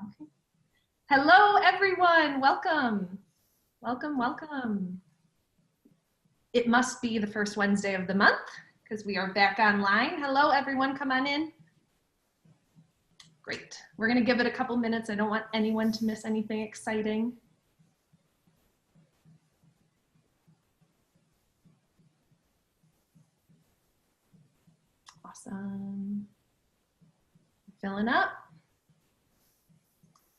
Okay. Hello, everyone. Welcome. Welcome, welcome. It must be the first Wednesday of the month because we are back online. Hello, everyone. Come on in. Great. We're going to give it a couple minutes. I don't want anyone to miss anything exciting. Awesome. Filling up.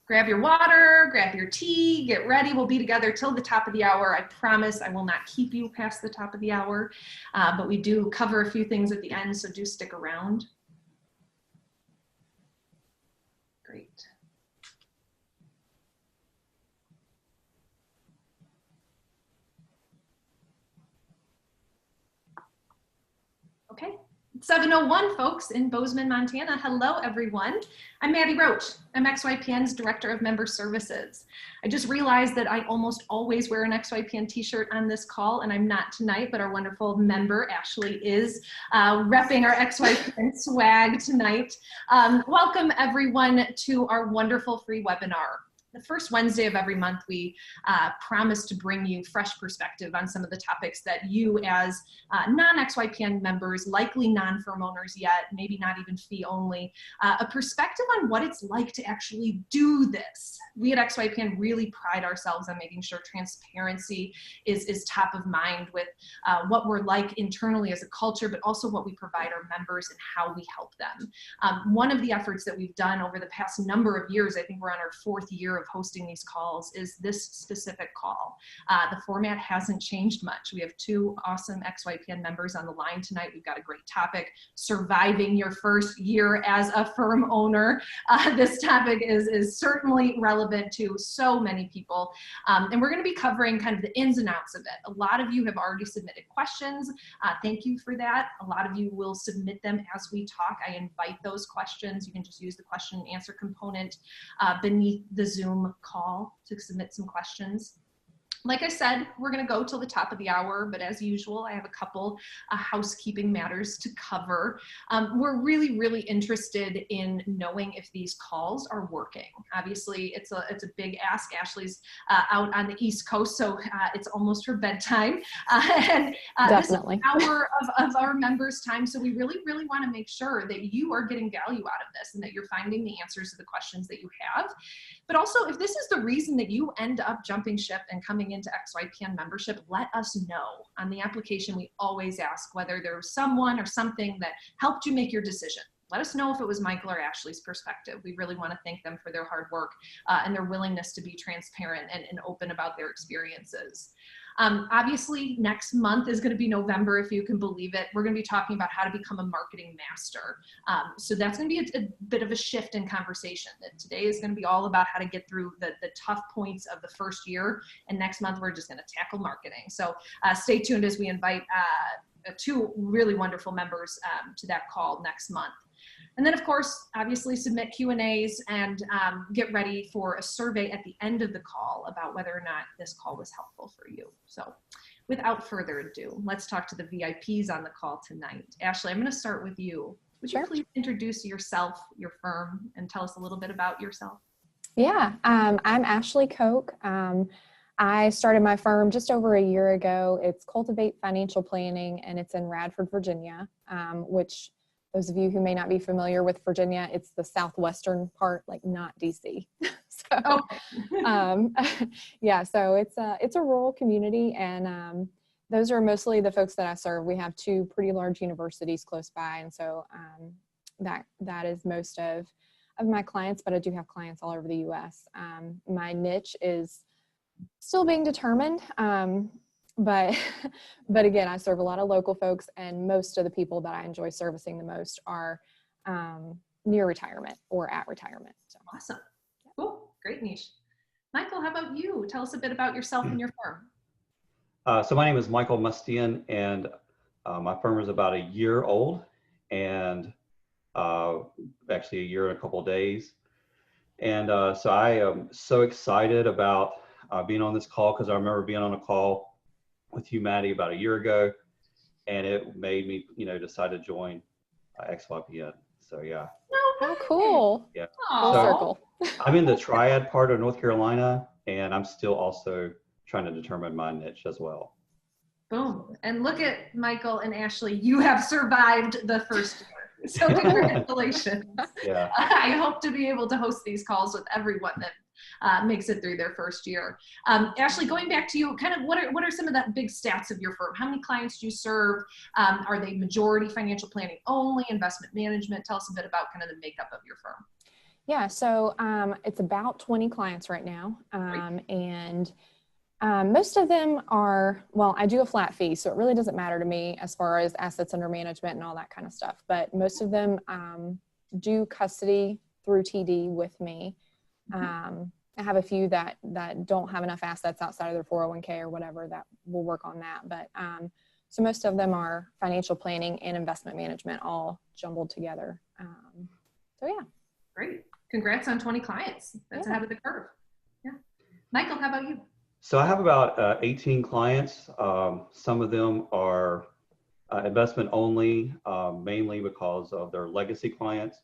Grab your water, grab your tea, get ready. We'll be together till the top of the hour. I promise I will not keep you past the top of the hour, but we do cover a few things at the end, so do stick around. Great. Okay. 7:01, folks, in Bozeman, Montana. Hello, everyone. I'm Maddie Roach. I'm XYPN's Director of Member Services. I just realized that I almost always wear an XYPN t-shirt on this call, and I'm not tonight, but our wonderful member, Ashley, is repping our XYPN swag tonight. Welcome, everyone, to our wonderful free webinar. The first Wednesday of every month, we promise to bring you fresh perspective on some of the topics that you as non-XYPN members, likely non-firm owners yet, maybe not even fee only, a perspective on what it's like to actually do this. We at XYPN really pride ourselves on making sure transparency is top of mind with what we're like internally as a culture, but also what we provide our members and how we help them. One of the efforts that we've done over the past number of years, I think we're on our 4th year of hosting these calls, is this specific call. The format hasn't changed much. We have 2 awesome XYPN members on the line tonight. We've got a great topic, surviving your first year as a firm owner. This topic is certainly relevant to so many people. And we're going to be covering kind of the ins and outs of it. A lot of you have already submitted questions. Thank you for that. A lot of you will submit them as we talk. I invite those questions. You can just use the question and answer component beneath the Zoom call to submit some questions. Like I said, we're going to go till the top of the hour, but as usual, I have a couple housekeeping matters to cover. We're really, really interested in knowing if these calls are working. Obviously, it's a big ask. Ashley's out on the East Coast, so it's almost her bedtime. Definitely. This is an hour of our members' time, so we really, really want to make sure that you are getting value out of this and that you're finding the answers to the questions that you have. But also, if this is the reason that you end up jumping ship and coming into XYPN membership, let us know. On the application, we always ask whether there was someone or something that helped you make your decision. Let us know if it was Michael or Ashley's perspective. We really want to thank them for their hard work and their willingness to be transparent and open about their experiences. Obviously, next month is going to be November, if you can believe it. We're going to be talking about how to become a marketing master. So that's going to be a bit of a shift in conversation. That today is going to be all about how to get through the tough points of the first year. And next month, we're just going to tackle marketing. So stay tuned as we invite 2 really wonderful members to that call next month. And then, of course, obviously submit Q&As and get ready for a survey at the end of the call about whether or not this call was helpful for you. So without further ado, let's talk to the VIPs on the call tonight. Ashley, I'm going to start with you. Would you please introduce yourself, your firm, and tell us a little bit about yourself? Yeah, I'm Ashley Coake. I started my firm just over a year ago. It's Cultivate Financial Planning, and it's in Radford, Virginia, which those of you who may not be familiar with Virginia, it's the southwestern part, like not DC. So, yeah, so it's a rural community, and those are mostly the folks that I serve. We have 2 pretty large universities close by, and so that is most of my clients, but I do have clients all over the U.S. My niche is still being determined. But again, I serve a lot of local folks, and most of the people that I enjoy servicing the most are near retirement or at retirement. So. Awesome. Cool. Great niche. Michael, how about you? Tell us a bit about yourself and your firm. So my name is Michael Mustian, and my firm is about a year old, and actually a year and a couple of days. And so I am so excited about being on this call, because I remember being on a call with you, Maddie, about a year ago, and it made me, decide to join XYPN. So yeah. No Oh, cool. Yeah. Full So circle. I'm in the triad part of North Carolina, and I'm still also trying to determine my niche as well. Boom. And look at Michael and Ashley. You have survived the first year. So congratulations. Yeah. I hope to be able to host these calls with everyone that makes it through their first year. Ashley, going back to you, kind of what are some of the big stats of your firm? How many clients do you serve? Are they majority financial planning only, investment management? Tell us a bit about kind of the makeup of your firm. Yeah, so it's about 20 clients right now. And most of them are, well, I do a flat fee, so it really doesn't matter to me as far as assets under management and all that kind of stuff. But most of them do custody through TD with me. I have a few that don't have enough assets outside of their 401k or whatever that will work on that. But so most of them are financial planning and investment management all jumbled together. So yeah. Great. Congrats on 20 clients. That's ahead of the curve. Yeah. Michael, how about you? So I have about 18 clients. Some of them are investment only, mainly because of their legacy clients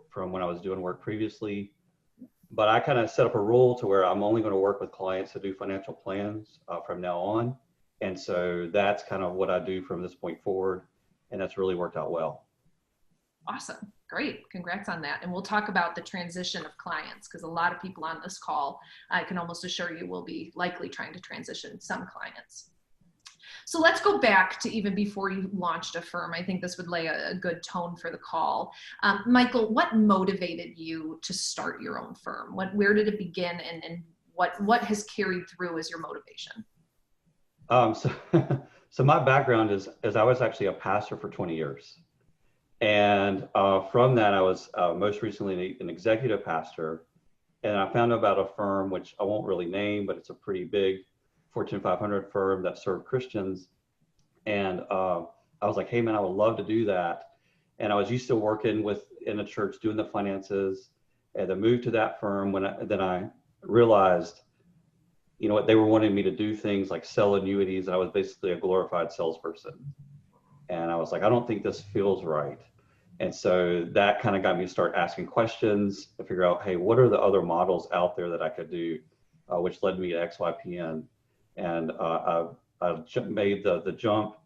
from when I was doing work previously. But I kind of set up a rule to where I'm only going to work with clients to do financial plans from now on. And so that's kind of what I do from this point forward. And that's really worked out well. Awesome. Great. Congrats on that. And we'll talk about the transition of clients because a lot of people on this call, I can almost assure you, will be likely trying to transition some clients. So let's go back to even before you launched a firm. I think this would lay a good tone for the call. Michael, what motivated you to start your own firm? Where did it begin, and what has carried through as your motivation? So my background is I was actually a pastor for 20 years. And from that, I was most recently an executive pastor. And I found out about a firm, which I won't really name, but it's a pretty big Fortune 500 firm that served Christians. And I was like, hey, man, I would love to do that. And I was used to working in a church doing the finances. And I moved to that firm then I realized, you know what, they were wanting me to do things like sell annuities. I was basically a glorified salesperson. And I was like, I don't think this feels right. And so that kind of got me to start asking questions to figure out, hey, what are the other models out there that I could do, which led me to XYPN. And I made the jump,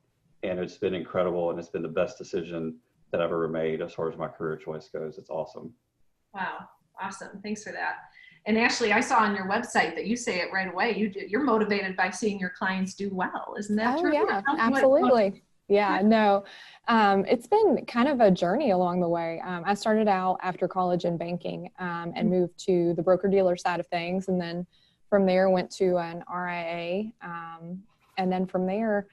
and it's been incredible. And it's been the best decision that I've ever made as far as my career choice goes. It's awesome. Wow. Awesome. Thanks for that. And Ashley, I saw on your website that you say it right away. You're motivated by seeing your clients do well. Isn't that true? Yeah, absolutely. Yeah, no, it's been kind of a journey along the way. I started out after college in banking and moved to the broker-dealer side of things. And then from there went to an RIA. And then from there,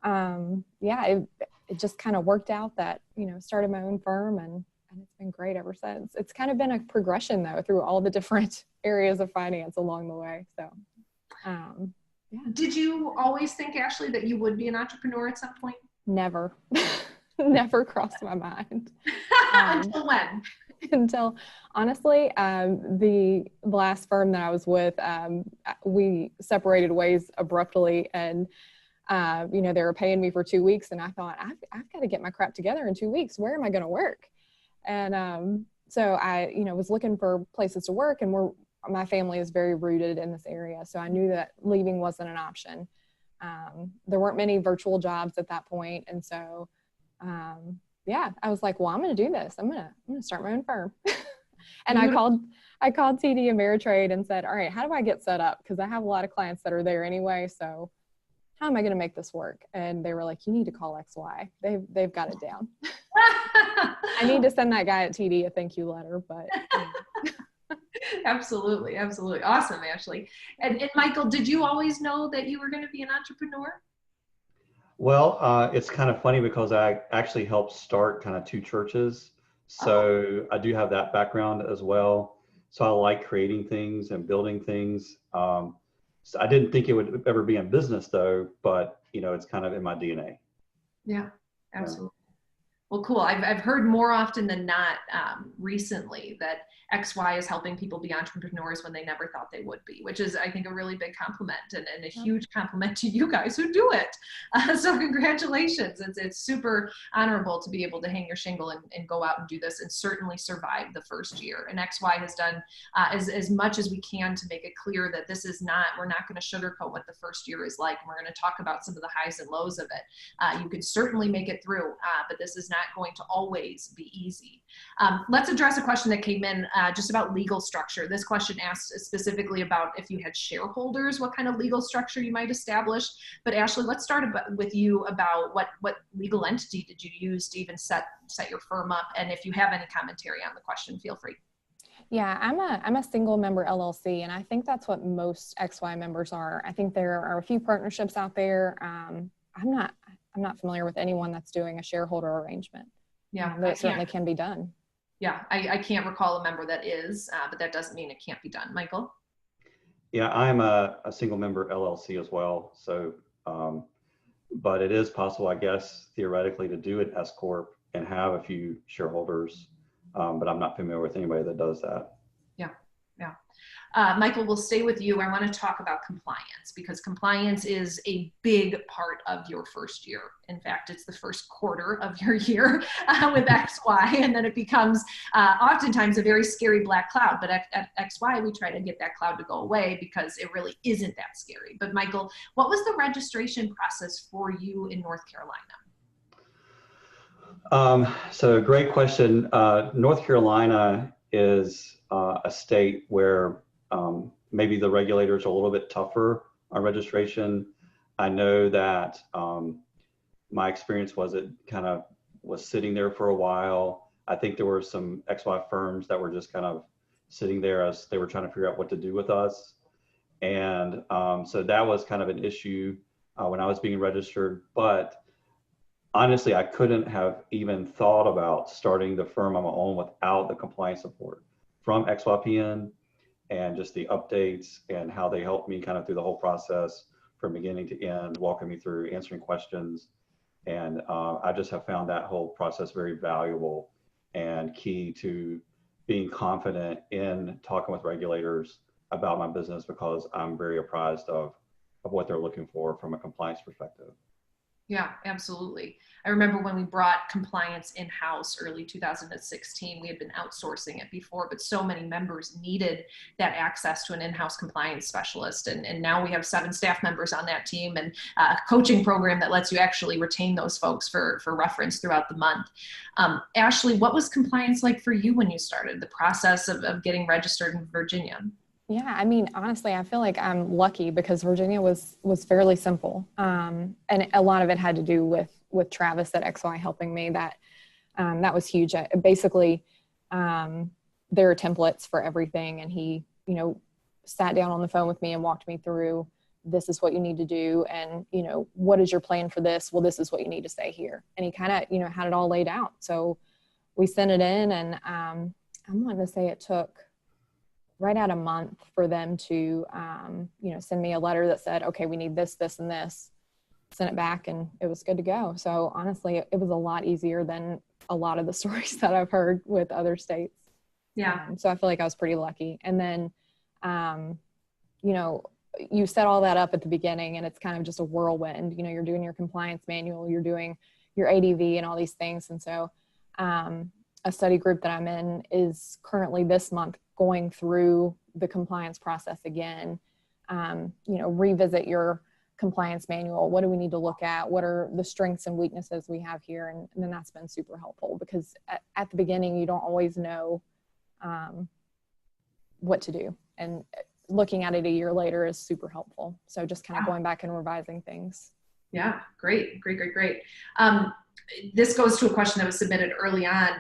it just kind of worked out that, started my own firm and it's been great ever since. It's kind of been a progression though, through all the different areas of finance along the way. So, yeah. Did you always think, Ashley, that you would be an entrepreneur at some point? Never. Never crossed my mind. Until when? Until, honestly, the last firm that I was with, we separated ways abruptly, and they were paying me for 2 weeks, and I thought, I've got to get my crap together in 2 weeks. Where am I going to work? And so I, was looking for places to work, and my family is very rooted in this area, so I knew that leaving wasn't an option. There weren't many virtual jobs at that point. And so, I was like, well, I'm going to do this. I'm going to start my own firm. And I called TD Ameritrade and said, all right, how do I get set up? Because I have a lot of clients that are there anyway. So how am I going to make this work? And they were like, you need to call XY. They've got it down. I need to send that guy at TD a thank you letter, but Absolutely. Absolutely. Awesome, Ashley. And Michael, did you always know that you were going to be an entrepreneur? Well, it's kind of funny because I actually helped start kind of 2 churches. So I do have that background as well. So I like creating things and building things. So I didn't think it would ever be in business though, but it's kind of in my DNA. Yeah, absolutely. Well, cool. I've heard more often than not recently that XY is helping people be entrepreneurs when they never thought they would be, which is, I think, a really big compliment and a huge compliment to you guys who do it. So congratulations. It's super honorable to be able to hang your shingle and go out and do this and certainly survive the first year. And XY has done as much as we can to make it clear that this is not, we're not going to sugarcoat what the first year is like. And we're going to talk about some of the highs and lows of it. You can certainly make it through, but this is not going to always be easy. Let's address a question that came in just about legal structure. This question asks specifically about if you had shareholders, what kind of legal structure you might establish. But Ashley, let's start with you about what legal entity did you use to even set your firm up? And if you have any commentary on the question, feel free. Yeah, I'm a single member LLC, and I think that's what most XY members are. I think there are a few partnerships out there. I'm not familiar with anyone that's doing a shareholder arrangement. Yeah, but it certainly can be done. Yeah, I can't recall a member that is, but that doesn't mean it can't be done. Michael? Yeah, I'm a single member LLC as well. So, but it is possible, I guess, theoretically to do an S Corp and have a few shareholders, but I'm not familiar with anybody that does that. Yeah, yeah. Michael, we'll stay with you. I want to talk about compliance because compliance is a big part of your first year. In fact, it's the first quarter of your year with XY, and then it becomes oftentimes a very scary black cloud. But at XY, we try to get that cloud to go away because it really isn't that scary. But Michael, what was the registration process for you in North Carolina? So great question. North Carolina is a state where maybe the regulators are a little bit tougher on registration. I know that my experience was it kind of was sitting there for a while. I think there were some XY firms that were just kind of sitting there as they were trying to figure out what to do with us. And so that was kind of an issue when I was being registered. But honestly, I couldn't have even thought about starting the firm on my own without the compliance support from XYPN and just the updates and how they helped me kind of through the whole process from beginning to end, walking me through answering questions. And I just have found that whole process very valuable and key to being confident in talking with regulators about my business because I'm very apprised of what they're looking for from a compliance perspective. Yeah, absolutely. I remember when we brought compliance in-house early 2016, we had been outsourcing it before, but so many members needed that access to an in-house compliance specialist. And now we have 7 staff members on that team and a coaching program that lets you actually retain those folks for reference throughout the month. Ashley, what was compliance like for you when you started the process of getting registered in Virginia? Yeah, I mean, honestly, I feel like I'm lucky because Virginia was fairly simple. And a lot of it had to do with Travis at XY helping me. That was huge. Basically, there are templates for everything. And he, sat down on the phone with me and walked me through, this is what you need to do. And, what is your plan for this? Well, this is what you need to say here. And he kind of, had it all laid out. So we sent it in and I'm wanting to say it took right at a month for them to, send me a letter that said, okay, we need this, this, and this, sent it back and it was good to go. So honestly, it was a lot easier than a lot of the stories that I've heard with other states. Yeah. So I feel like I was pretty lucky. And then, you set all that up at the beginning and it's kind of just a whirlwind, you're doing your compliance manual, you're doing your ADV and all these things. And so, a study group that I'm in is currently this month going through the compliance process again, revisit your compliance manual. What do we need to look at? What are the strengths and weaknesses we have here? And then that's been super helpful because at the beginning, you don't always know what to do. And looking at it a year later is super helpful. So just kind of going back and revising things. Yeah, great. This goes to a question that was submitted early on.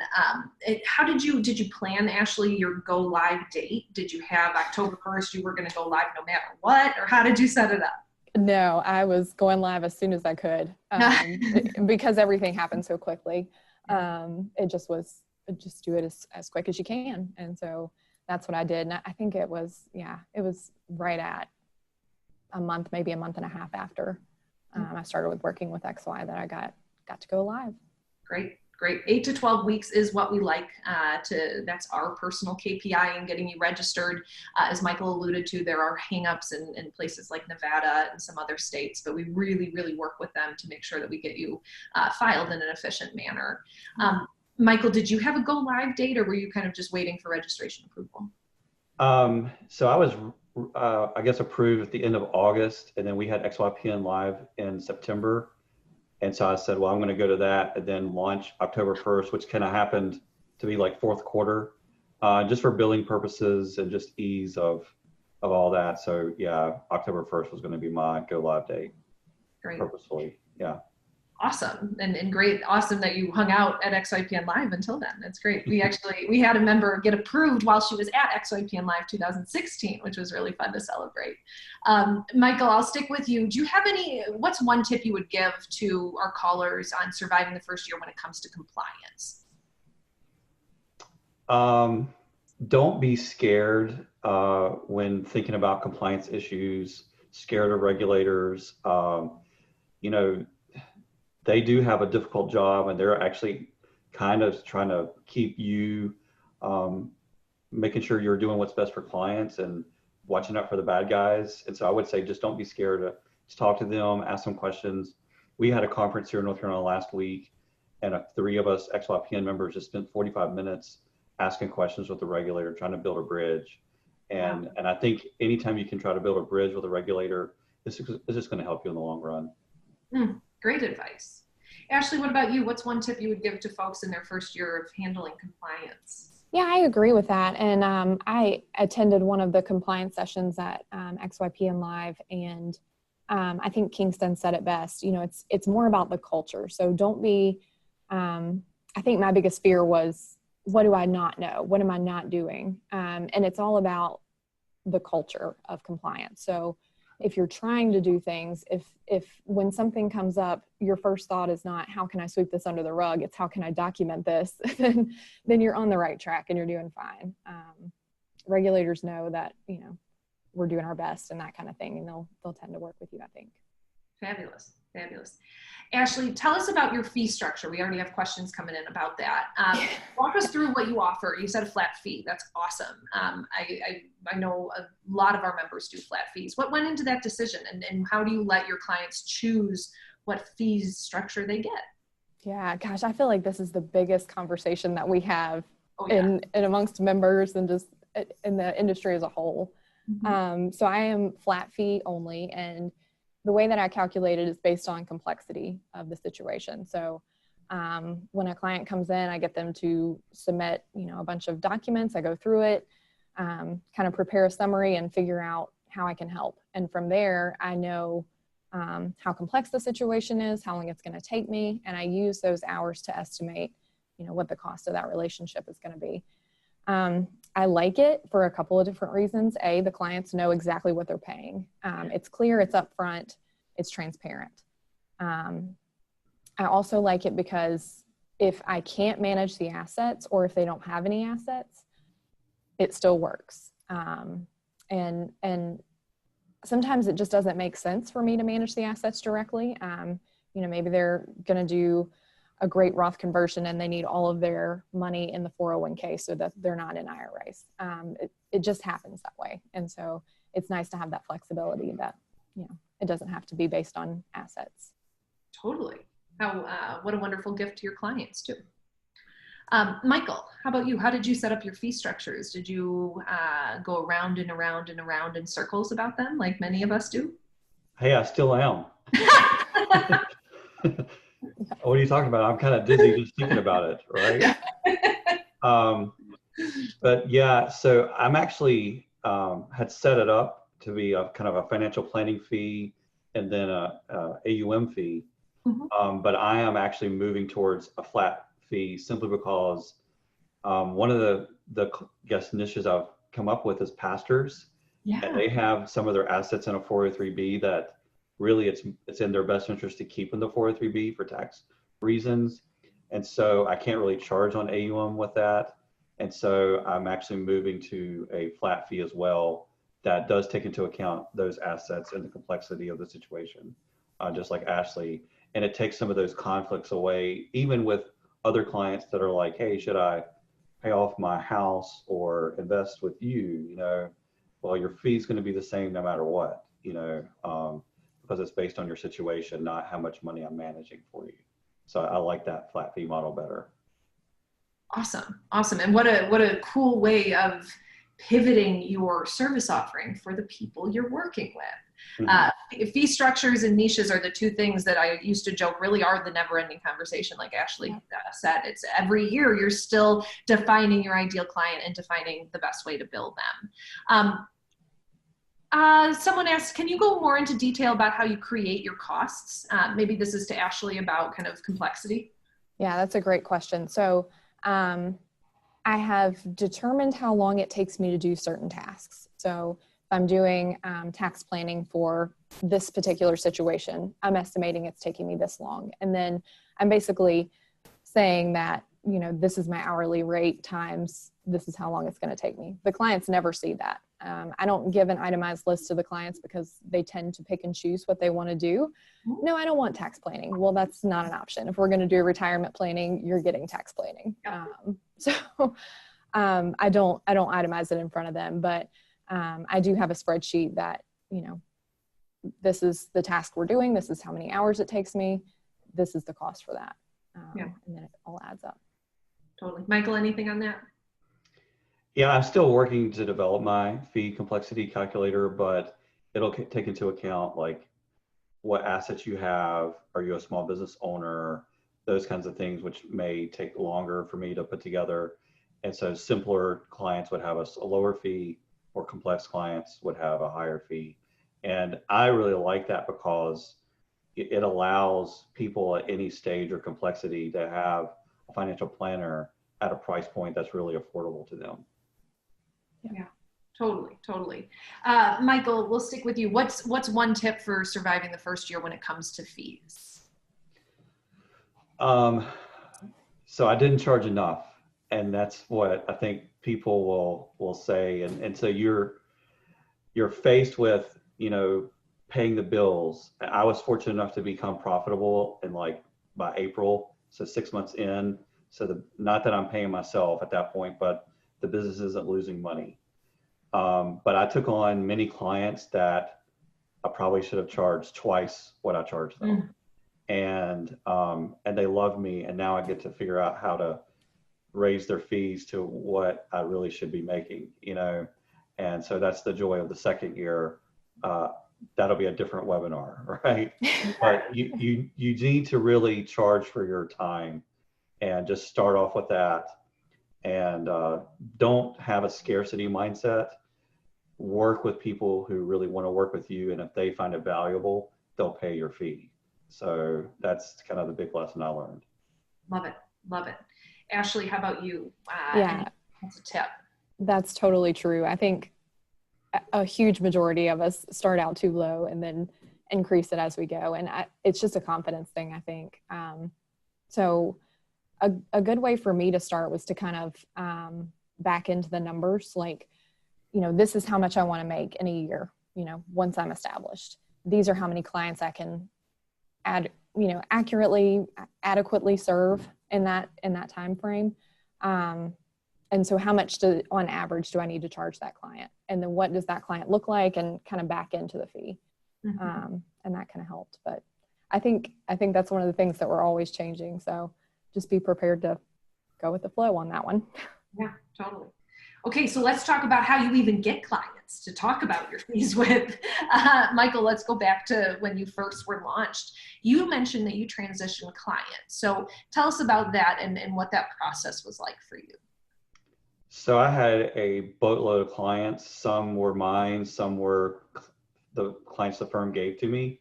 How did you plan, Ashley, your go live date? Did you have October 1st, you were going to go live no matter what, or how did you set it up? No, I was going live as soon as I could because everything happened so quickly. It just do it as quick as you can. And so that's what I did. And I think it was right at a month, maybe a month and a half after I started working with XY that I got to go live. Great. Great. 8 to 12 weeks is what we like that's our personal KPI in getting you registered. As Michael alluded to, there are hangups in places like Nevada and some other states, but we really, really work with them to make sure that we get you filed in an efficient manner. Michael, did you have a go live date, or were you kind of just waiting for registration approval? So I was, I guess, approved at the end of August, and then we had XYPN live in September. And so I said, well, I'm going to go to that and then launch October 1st, which kind of happened to be like fourth quarter, just for billing purposes and just ease of all that. So yeah, October 1st was going to be my go live date. Great. Purposefully. Yeah. Awesome. And great. Awesome that you hung out at XYPN Live until then. That's great. We had a member get approved while she was at XYPN Live 2016, which was really fun to celebrate. Michael, I'll stick with you. Do you have what's one tip you would give to our callers on surviving the first year when it comes to compliance? Don't be scared when thinking about compliance issues, scared of regulators. They do have a difficult job, and they're actually kind of trying to keep you, making sure you're doing what's best for clients and watching out for the bad guys. And so I would say, just don't be scared to talk to them, ask them questions. We had a conference here in North Carolina last week, and 3 of us XYPN members just spent 45 minutes asking questions with the regulator, trying to build a bridge. And I think anytime you can try to build a bridge with a regulator, it's just going to help you in the long run. Great advice. Ashley, what about you? What's one tip you would give to folks in their first year of handling compliance? Yeah, I agree with that. And I attended one of the compliance sessions at XYPN Live, and I think Kingston said it best. It's more about the culture. So don't be, I think my biggest fear was, what do I not know? What am I not doing? And it's all about the culture of compliance. So if you're trying to do things, if when something comes up, your first thought is not, how can I sweep this under the rug? It's how can I document this? then you're on the right track and you're doing fine. Regulators know that, we're doing our best and that kind of thing, and they'll tend to work with you, I think. Fabulous. Fabulous. Ashley, tell us about your fee structure. We already have questions coming in about that. Walk us through what you offer. You said a flat fee. That's awesome. I know a lot of our members do flat fees. What went into that decision, and how do you let your clients choose what fees structure they get? Yeah, gosh, I feel like this is the biggest conversation that we have in amongst members and just in the industry as a whole. So I am flat fee only, and the way that I calculate it is based on complexity of the situation. So when a client comes in, I get them to submit, a bunch of documents. I go through it, kind of prepare a summary and figure out how I can help. And from there, I know how complex the situation is, how long it's going to take me, and I use those hours to estimate, what the cost of that relationship is going to be. I like it for a couple of different reasons. A, the clients know exactly what they're paying. It's clear, it's upfront, it's transparent. I also like it because if I can't manage the assets, or if they don't have any assets, it still works. And sometimes it just doesn't make sense for me to manage the assets directly. Maybe they're going to do a great Roth conversion and they need all of their money in the 401k so that they're not in IRAs. It just happens that way. And so it's nice to have that flexibility that, it doesn't have to be based on assets. Totally. What a wonderful gift to your clients too. Michael, how about you? How did you set up your fee structures? Did you go around and around and around in circles about them like many of us do? Hey, I still am. What are you talking about? I'm kind of dizzy just thinking about it, right? But yeah, so I'm actually had set it up to be a kind of a financial planning fee and then a AUM fee. But I am actually moving towards a flat fee simply because one of the niches I've come up with is pastors. And they have some of their assets in a 403B that really it's in their best interest to keep in the 403B for tax reasons. And so I can't really charge on AUM with that. And so I'm actually moving to a flat fee as well that does take into account those assets and the complexity of the situation, just like Ashley. And it takes some of those conflicts away, even with other clients that are like, hey, should I pay off my house or invest with you? You know, well, your fee is going to be the same no matter what, you know, because it's based on your situation, not how much money I'm managing for you. So I like that flat fee model better. Awesome. Awesome. And what a cool way of pivoting your service offering for the people you're working with. Fee structures and niches are the two things that I used to joke really are the never-ending conversation. Like Ashley said, it's every year you're still defining your ideal client and defining the best way to build them. Someone asked, can you go more into detail about how you create your costs? Maybe this is to Ashley about kind of complexity. Yeah, that's a great question. So I have determined how long it takes me to do certain tasks. So if I'm doing tax planning for this particular situation, I'm estimating it's taking me this long. And then I'm basically saying that, you know, this is my hourly rate times this is how long it's going to take me. The clients never see that. I don't give an itemized list to the clients because they tend to pick and choose what they want to do. No, I don't want tax planning. Well, that's not an option. If we're going to do retirement planning, you're getting tax planning. I don't itemize it in front of them, but I do have a spreadsheet that, you know, this is the task we're doing. This is how many hours it takes me. This is the cost for that. And then it all adds up. Totally. Michael, anything on that? Yeah, I'm still working to develop my fee complexity calculator, but it'll take into account like what assets you have. Are you a small business owner? Those kinds of things, which may take longer for me to put together. And so simpler clients would have a lower fee, or complex clients would have a higher fee. And I really like that because it allows people at any stage or complexity to have a financial planner at a price point that's really affordable to them. Yeah, totally. Michael, we'll stick with you. What's one tip for surviving the first year when it comes to fees? So I didn't charge enough, and that's what I think people will say. And so you're faced with, you know, paying the bills. I was fortunate enough to become profitable in like by April, so 6 months in. So not that I'm paying myself at that point, but the business isn't losing money. But I took on many clients that I probably should have charged twice what I charged them. And they love me. And now I get to figure out how to raise their fees to what I really should be making, you know? And so that's the joy of the second year. That'll be a different webinar, right? But you need to really charge for your time and just start off with that. And don't have a scarcity mindset. Work with people who really want to work with you. And if they find it valuable, they'll pay your fee. So that's kind of the big lesson I learned. Love it. Ashley, how about you? What's a tip? That's totally true. I think a huge majority of us start out too low and then increase it as we go. And it's just a confidence thing, I think. So a good way for me to start was to kind of back into the numbers. Like, you know, this is how much I want to make in a year, you know, once I'm established. These are how many clients I can adequately serve in that time frame. And so how much on average do I need to charge that client? And then what does that client look like, and kind of back into the fee. And that kind of helped. But I think that's one of the things that we're always changing. So just be prepared to go with the flow on that one. Yeah, totally. Okay, so let's talk about how you even get clients to talk about your fees with. Michael, let's go back to when you first were launched. You mentioned that you transitioned clients. So tell us about that and what that process was like for you. So I had a boatload of clients. Some were mine, some were the clients the firm gave to me.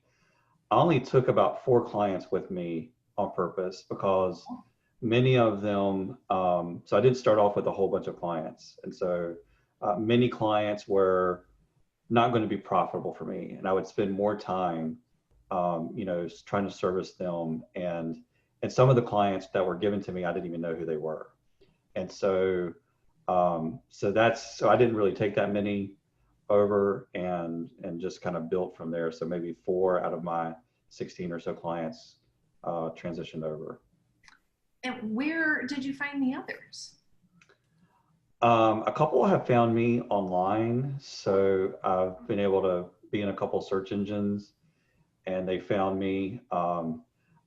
I only took about 4 clients with me on purpose because many of them, so I didn't start off with a whole bunch of clients. And so many clients were not going to be profitable for me. And I would spend more time, trying to service them. And some of the clients that were given to me, I didn't even know who they were. And so I didn't really take that many over and just kind of built from there. So maybe 4 out of my 16 or so clients transitioned over. And where did you find the others? A couple have found me online, so I've been able to be in a couple search engines, and they found me. I'm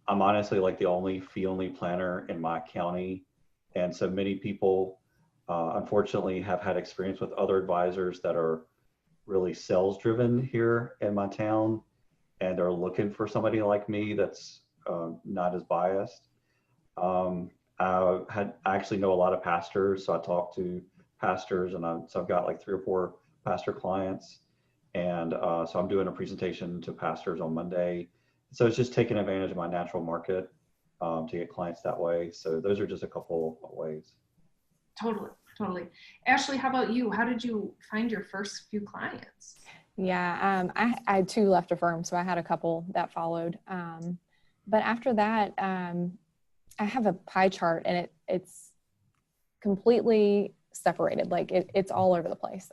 honestly like the only fee-only planner in my county, and so many people, unfortunately, have had experience with other advisors that are really sales-driven here in my town, and are looking for somebody like me that's not as biased. I actually know a lot of pastors, so I talk to pastors, and so I've got like 3 or 4 pastor clients, and so I'm doing a presentation to pastors on Monday. So it's just taking advantage of my natural market to get clients that way. So those are just a couple of ways. Totally, totally. Ashley, how about you? How did you find your first few clients? Yeah, I too left a firm, so I had a couple that followed. But after that, I have a pie chart, and it's completely separated. Like it's all over the place.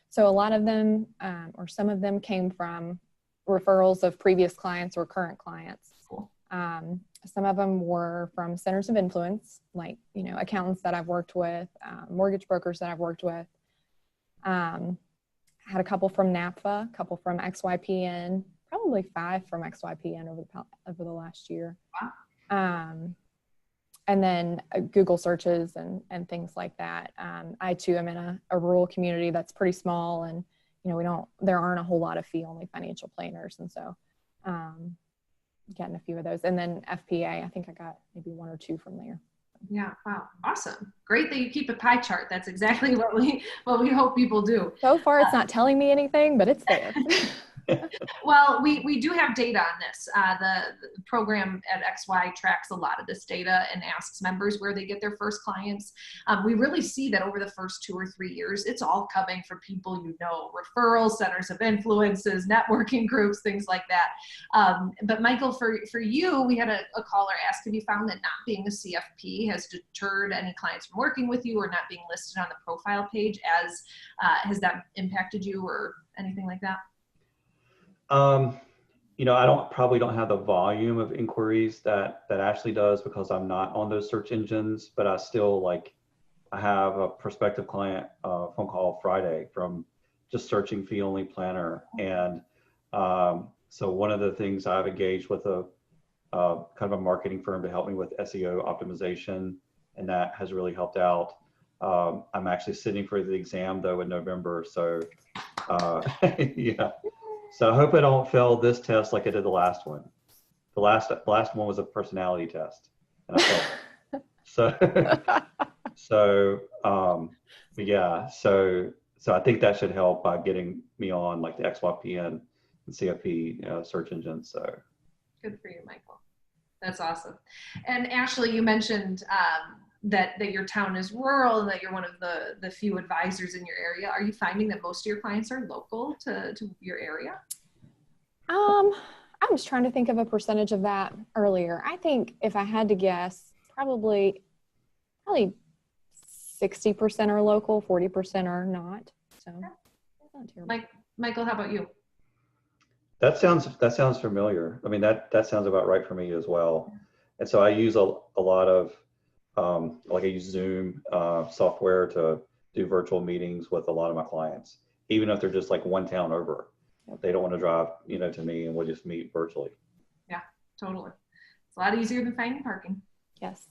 So a lot of them, or some of them, came from referrals of previous clients or current clients. Cool. Some of them were from centers of influence, like, you know, accountants that I've worked with, mortgage brokers that I've worked with. Had a couple from NAPFA, a couple from XYPN, probably 5 from XYPN over the last year. Wow. And then Google searches and things like that. I too am in a rural community that's pretty small, and you know, there aren't a whole lot of fee-only financial planners, and so getting a few of those. And then FPA, I think I got maybe 1 or 2 from there. Yeah. Wow. Awesome. Great that you keep a pie chart. That's exactly what we hope people do. So far, it's not telling me anything, but it's there. Well, we do have data on this. The program at XY tracks a lot of this data and asks members where they get their first clients. We really see that over the first 2 or 3 years, it's all coming from people, you know, referrals, centers of influences, networking groups, things like that. But Michael, for you, we had a caller ask, have you found that not being a CFP has deterred any clients from working with you, or not being listed on the profile page? Has that impacted you or anything like that? You know, I probably don't have the volume of inquiries that Ashley does, because I'm not on those search engines, but I still I have a prospective client phone call Friday from just searching fee only planner. And so one of the things I've engaged with a kind of a marketing firm to help me with SEO optimization, and that has really helped out. I'm actually sitting for the exam though in November. So yeah. So I hope I don't fail this test like I did the last one. The last one was a personality test, and I failed. But yeah. So I think that should help by getting me on like the XYPN and CFP search engines. So good for you, Michael. That's awesome. And Ashley, you mentioned that your town is rural and that you're one of the few advisors in your area. Are you finding that most of your clients are local to your area? I was trying to think of a percentage of that earlier. I think if I had to guess, probably 60% are local, 40% are not. So not terrible. Michael, how about you? That sounds familiar. I mean, that sounds about right for me as well. And so I use a lot of I use Zoom software to do virtual meetings with a lot of my clients, even if they're just like one town over. They don't want to drive, you know, to me, and we'll just meet virtually. Yeah, totally. It's a lot easier than finding parking. Yes.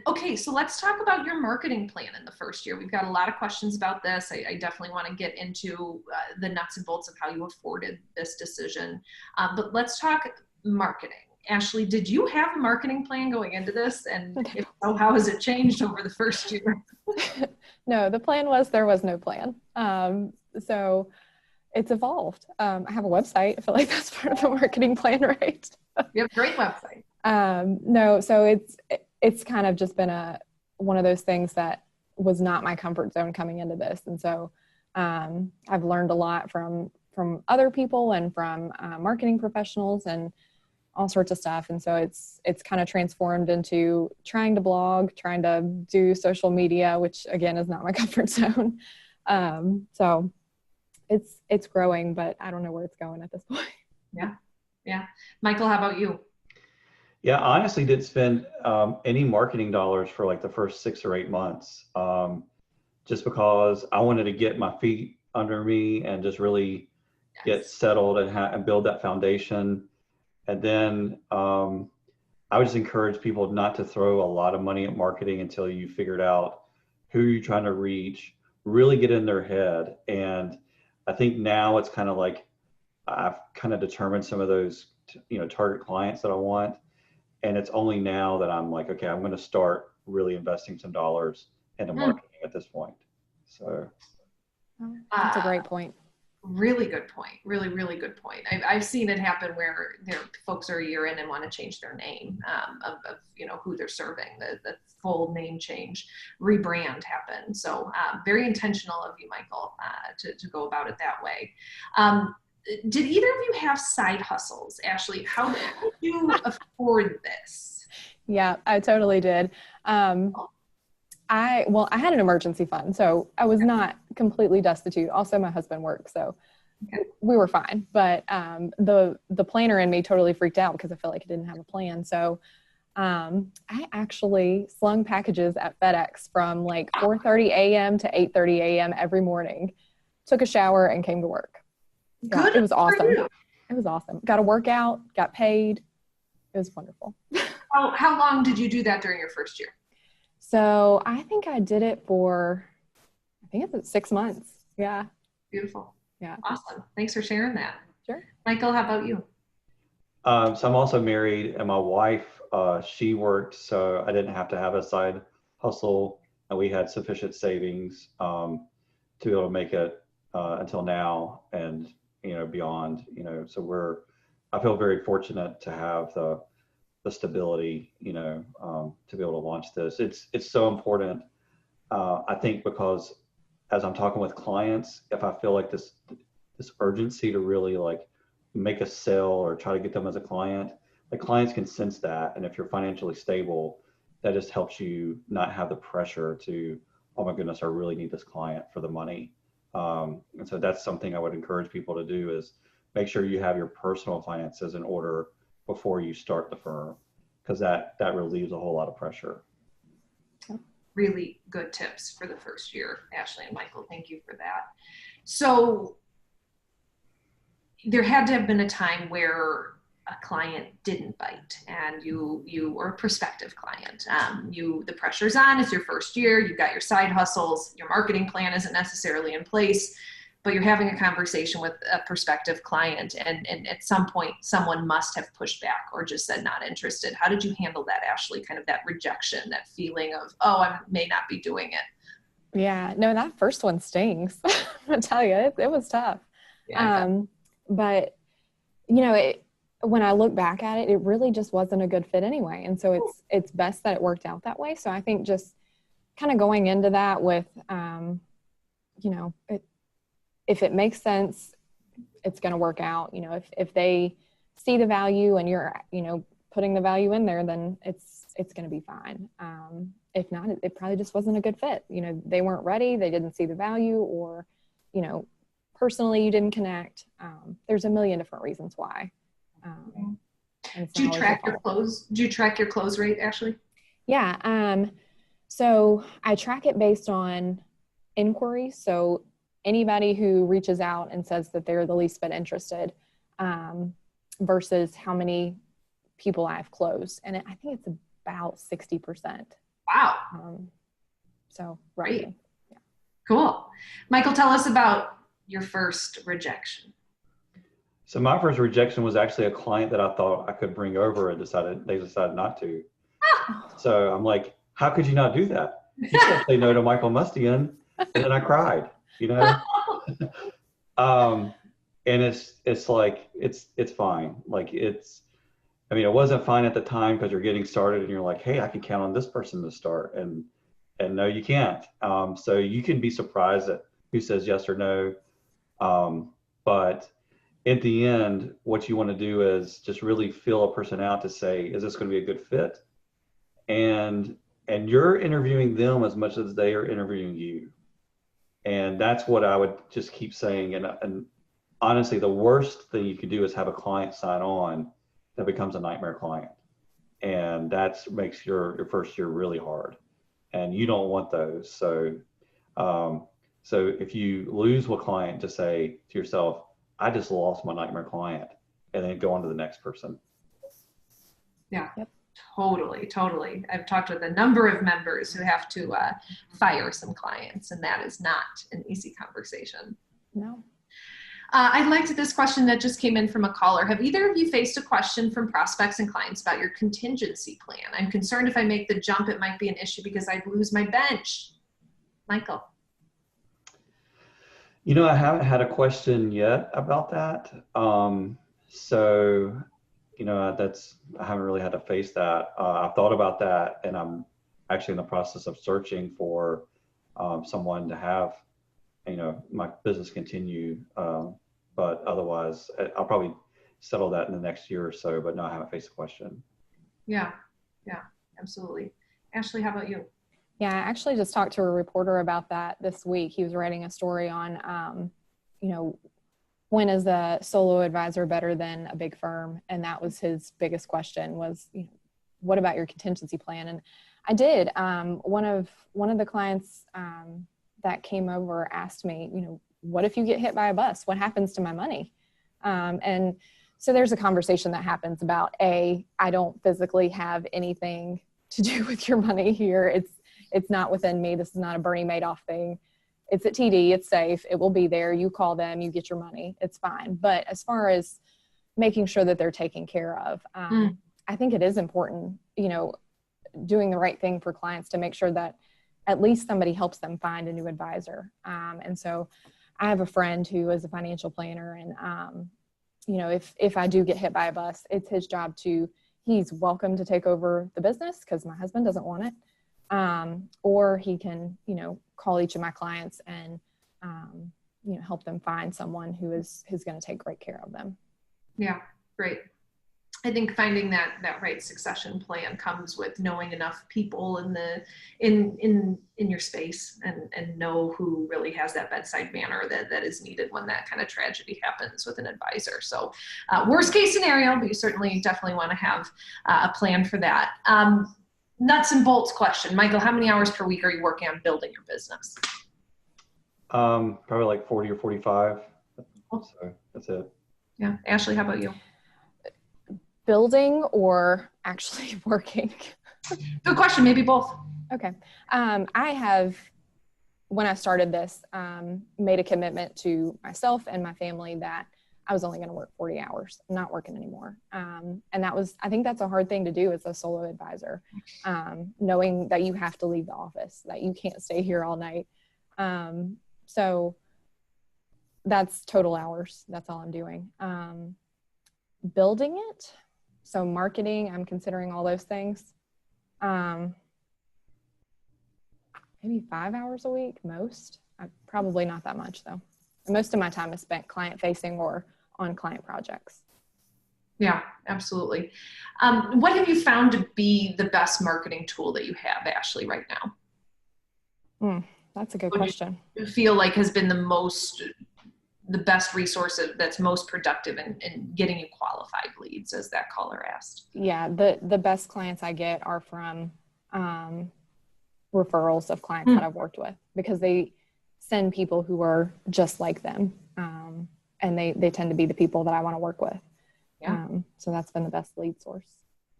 Okay, so let's talk about your marketing plan in the first year. We've got a lot of questions about this. I definitely want to get into the nuts and bolts of how you afforded this decision. But let's talk marketing. Ashley, did you have a marketing plan going into this? And if so, how has it changed over the first year? No, the plan was there was no plan. So it's evolved. I have a website. I feel like that's part of the marketing plan, right? You have a great website. No, so it's kind of just been one of those things that was not my comfort zone coming into this. And so I've learned a lot from other people and from marketing professionals and all sorts of stuff. And so it's kind of transformed into trying to blog, trying to do social media, which again is not my comfort zone. So it's growing, but I don't know where it's going at this point. Yeah. Michael, how about you? Yeah, I honestly didn't spend any marketing dollars for like the first 6 or 8 months, just because I wanted to get my feet under me and just really get Yes. settled and build that foundation. And then I would just encourage people not to throw a lot of money at marketing until you figured out who you're trying to reach, really get in their head. And I think now it's kind of like I've kind of determined some of those, target clients that I want. And it's only now that I'm like, okay, I'm going to start really investing some dollars into Mm. marketing at this point. So, Oh, that's a great point. Really good point. Really, really good point. I've seen it happen where folks are a year in and want to change their name of who they're serving. The full name change, rebrand happen. So very intentional of you, Michael, to go about it that way. Did either of you have side hustles, Ashley? How did you afford this? Yeah, I totally did. I had an emergency fund, so I was not completely destitute. Also, my husband worked, so Okay. we were fine. But the planner in me totally freaked out because I felt like I didn't have a plan. So I actually slung packages at FedEx from like 4:30 a.m. to 8:30 a.m. every morning. Took a shower and came to work. Yeah, Good it was for awesome. you. It was awesome. Got a workout, got paid. It was wonderful. How long did you do that during your first year? So I think I did it for, I think it's 6 months. Yeah. Beautiful. Yeah. Awesome. Thanks for sharing that. Sure. Michael, how about you? so I'm also married, and my wife, she worked, so I didn't have to have a side hustle, and we had sufficient savings to be able to make it until now, and beyond. So I feel very fortunate to have the stability, to be able to launch this. It's so important, I think, because as I'm talking with clients, if I feel like this urgency to really like make a sale or try to get them as a client, the clients can sense that. And if you're financially stable, that just helps you not have the pressure to, oh my goodness, I really need this client for the money. And so that's something I would encourage people to do, is make sure you have your personal finances in order before you start the firm, because that relieves a whole lot of pressure. Really good tips for the first year, Ashley and Michael. Thank you for that. So there had to have been a time where a client didn't bite, and you or a prospective client. The pressure's on. It's your first year. You've got your side hustles. Your marketing plan isn't necessarily in place, but you're having a conversation with a prospective client, and at some point someone must have pushed back or just said not interested. How did you handle that, Ashley? Kind of that rejection, that feeling of, oh, I may not be doing it. Yeah, no, that first one stings. I'm gonna tell you, it was tough. Yeah, But when I look back at it, it really just wasn't a good fit anyway. And so it's best that it worked out that way. So I think just kind of going into that with, if it makes sense, it's going to work out. If they see the value and you're, putting the value in there, then it's going to be fine. If not, it probably just wasn't a good fit. They weren't ready. They didn't see the value, or, personally you didn't connect. There's a million different reasons why. Do you track your close? Do you track your close rate, Ashley? Yeah. So I track it based on inquiries. So anybody who reaches out and says that they're the least bit interested, versus how many people I've closed. And I think it's about 60%. Wow. So Great. roughly. Yeah. Cool. Michael, tell us about your first rejection. So my first rejection was actually a client that I thought I could bring over, and they decided not to. So I'm like, how could you not do that? You can't say no to Michael Mustian. And then I cried, and it's like, it's fine. Like it wasn't fine at the time because you're getting started and you're like, hey, I can count on this person to start. And no, you can't. So you can be surprised at who says yes or no. But at the end, what you want to do is just really feel a person out to say, is this going to be a good fit? And you're interviewing them as much as they are interviewing you. And that's what I would just keep saying. And honestly, the worst thing you could do is have a client sign on that becomes a nightmare client. and that makes your first year really hard, and you don't want those. So so if you lose a client, just say to yourself, I just lost my nightmare client, and then go on to the next person. Yeah. Yep. Totally. I've talked with a number of members who have to fire some clients, and that is not an easy conversation. No. I liked this question that just came in from a caller. Have either of you faced a question from prospects and clients about your contingency plan? I'm concerned if I make the jump, it might be an issue because I'd lose my bench. Michael. You know, I haven't had a question yet about that. So, you know, I haven't really had to face that. I've thought about that, and I'm actually in the process of searching for someone to have, you know, my business continue. But otherwise, I'll probably settle that in the next year or so. But no, I haven't faced a question. Yeah, absolutely. Ashley, how about you? Yeah, I actually just talked to a reporter about that this week. He was writing a story on, you know, when is a solo advisor better than a big firm? And that was his biggest question was, you know, what about your contingency plan? And I did. One of the clients that came over asked me, you know, what if you get hit by a bus? What happens to my money? And so there's a conversation that happens about, I don't physically have anything to do with your money here. It's not within me. This is not a Bernie Madoff thing. It's at TD. It's safe. It will be there. You call them, you get your money. It's fine. But as far as making sure that they're taken care of, I think it is important, you know, doing the right thing for clients to make sure that at least somebody helps them find a new advisor. And so I have a friend who is a financial planner, and, you know, if I do get hit by a bus, it's his job he's welcome to take over the business because my husband doesn't want it. Or he can, you know, call each of my clients and, you know, help them find someone who's going to take great care of them. Yeah, great. I think finding that right succession plan comes with knowing enough people in your space and know who really has that bedside manner that is needed when that kind of tragedy happens with an advisor. So worst case scenario, but you certainly definitely want to have a plan for that. Nuts and bolts question. Michael, how many hours per week are you working on building your business? Probably like 40 or 45. Cool. So that's it. Yeah. Ashley, how about you? Building or actually working? Good question. Maybe both. Okay. I have, when I started this, made a commitment to myself and my family that I was only going to work 40 hours, not working anymore. And I think that's a hard thing to do as a solo advisor, knowing that you have to leave the office, that you can't stay here all night. So that's total hours. That's all I'm doing. Building it. So marketing, I'm considering all those things. Maybe 5 hours a week, most. Probably not that much though. Most of my time is spent client facing or on client projects. Yeah, absolutely. What have you found to be the best marketing tool that you have, Ashley, right now? That's a good question. You feel like has been the best resource that's most productive in getting you qualified leads, as that caller asked? Yeah, the best clients I get are from referrals of clients that I've worked with, because they send people who are just like them. And they tend to be the people that I want to work with. Yeah. So that's been the best lead source.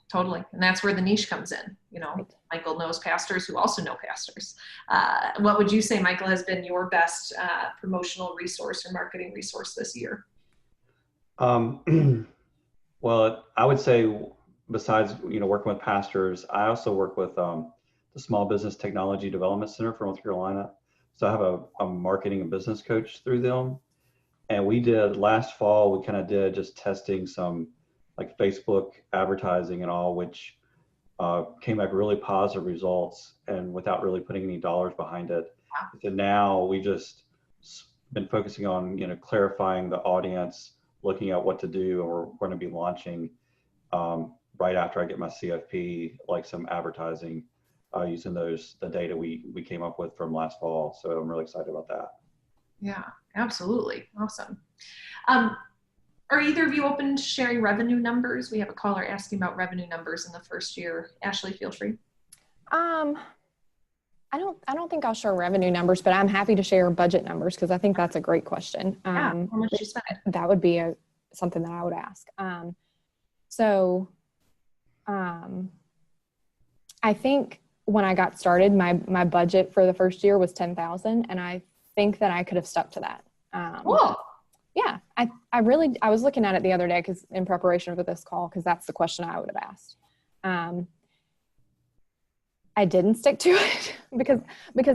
Totally. And that's where the niche comes in. You know, right. Michael knows pastors who also know pastors. What would you say, Michael, has been your best promotional resource or marketing resource this year? Well, I would say besides, you know, working with pastors, I also work with the Small Business Technology Development Center for North Carolina. So I have a marketing and business coach through them. And we did last fall, we kind of did just testing some like Facebook advertising and all, which came back really positive results and without really putting any dollars behind it. Wow. So now we just been focusing on, you know, clarifying the audience, looking at what to do, or we're going to be launching right after I get my CFP, like some advertising using the data we came up with from last fall. So I'm really excited about that. Yeah, absolutely. Awesome. Are either of you open to sharing revenue numbers? We have a caller asking about revenue numbers in the first year. Ashley, feel free. I don't think I'll share revenue numbers, but I'm happy to share budget numbers because I think that's a great question. Yeah, how much you spend? That would be something that I would ask. I think when I got started, my budget for the first year was $10,000, and I think that I could have stuck to that. Cool. Yeah, I was looking at it the other day because in preparation for this call, because that's the question I would have asked. I didn't stick to it because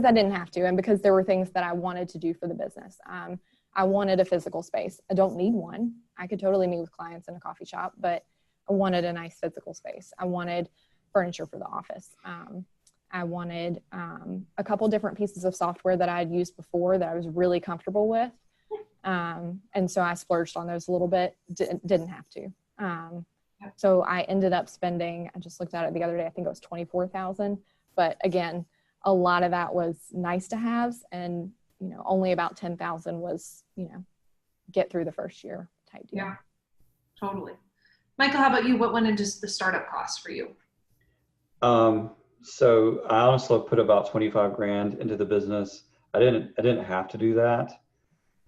I didn't have to, and because there were things that I wanted to do for the business. I wanted a physical space. I don't need one. I could totally meet with clients in a coffee shop, but I wanted a nice physical space. I wanted furniture for the office. I wanted a couple different pieces of software that I'd used before that I was really comfortable with. And so I splurged on those a little bit, didn't have to. So I ended up spending, I just looked at it the other day, I think it was $24,000. But again, a lot of that was nice to haves, and, only about 10,000 was, get through the first year type deal. Yeah, totally. Michael, how about you? What went into the startup costs for you? So I honestly put about 25 grand into the business. I didn't have to do that.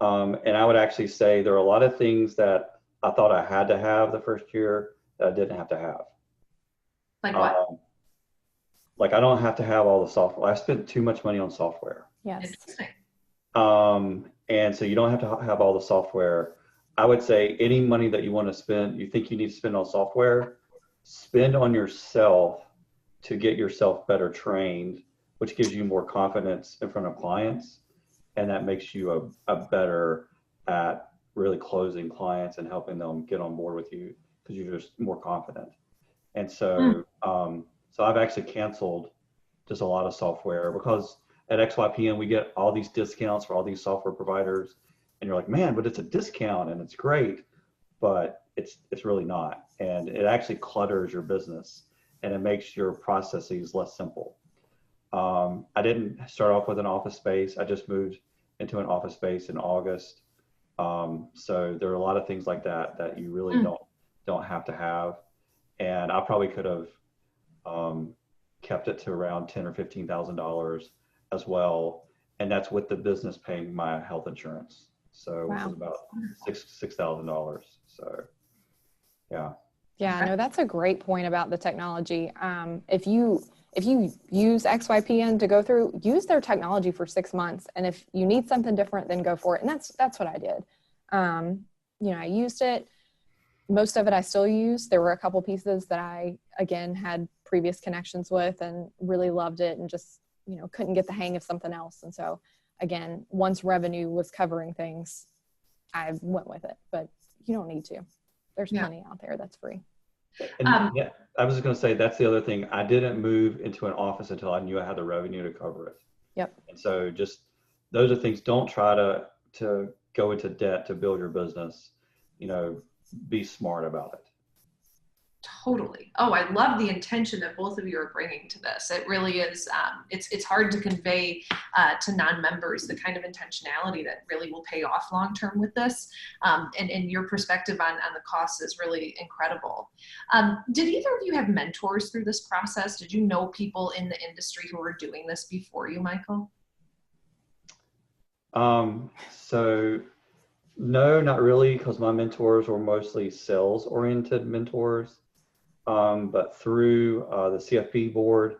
And I would actually say there are a lot of things that I thought I had to have the first year that I didn't have to have. Like what? Like I don't have to have all the software. I spent too much money on software. Yes. Interesting. And so you don't have to have all the software. I would say any money that you want to spend, you think you need to spend on software, spend on yourself to get yourself better trained, which gives you more confidence in front of clients. And that makes you a better at really closing clients and helping them get on board with you because you're just more confident. And so, so I've actually canceled just a lot of software because at XYPN, we get all these discounts for all these software providers. And you're like, man, but it's a discount and it's great, but it's really not. And it actually clutters your business and it makes your processes less simple. I didn't start off with an office space. I just moved into an office space in August. So there are a lot of things like that you really don't have to have. And I probably could have kept it to around $10,000 or $15,000 as well. And that's with the business paying my health insurance. So wow. It was about $6,000. So yeah. Yeah, no, that's a great point about the technology. If you use XYPN to go through, use their technology for 6 months. And if you need something different, then go for it. And that's what I did. I used it. Most of it I still use. There were a couple pieces that I, again, had previous connections with and really loved it and just, couldn't get the hang of something else. And so, again, once revenue was covering things, I went with it. But you don't need to. There's plenty out there that's free. And yeah, I was just going to say, that's the other thing. I didn't move into an office until I knew I had the revenue to cover it. Yep. And so just, those are things, don't try to go into debt to build your business, be smart about it. Totally. Oh, I love the intention that both of you are bringing to this. It really is, it's hard to convey to non-members the kind of intentionality that really will pay off long-term with this. And your perspective on the costs is really incredible. Did either of you have mentors through this process? Did you know people in the industry who were doing this before you, Michael? So no, not really, because my mentors were mostly sales-oriented mentors. But through the CFP board,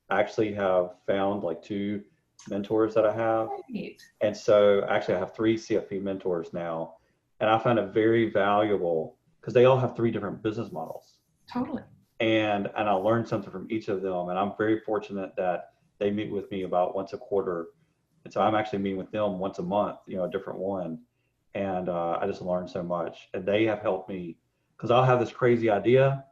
I actually have found like 2 mentors that I have. Great. And so actually I have 3 CFP mentors now. And I find it very valuable because they all have 3 different business models. Totally. And I learned something from each of them. And I'm very fortunate that they meet with me about once a quarter. And so I'm actually meeting with them once a month, a different one. And I just learned so much. And they have helped me because I'll have this crazy idea.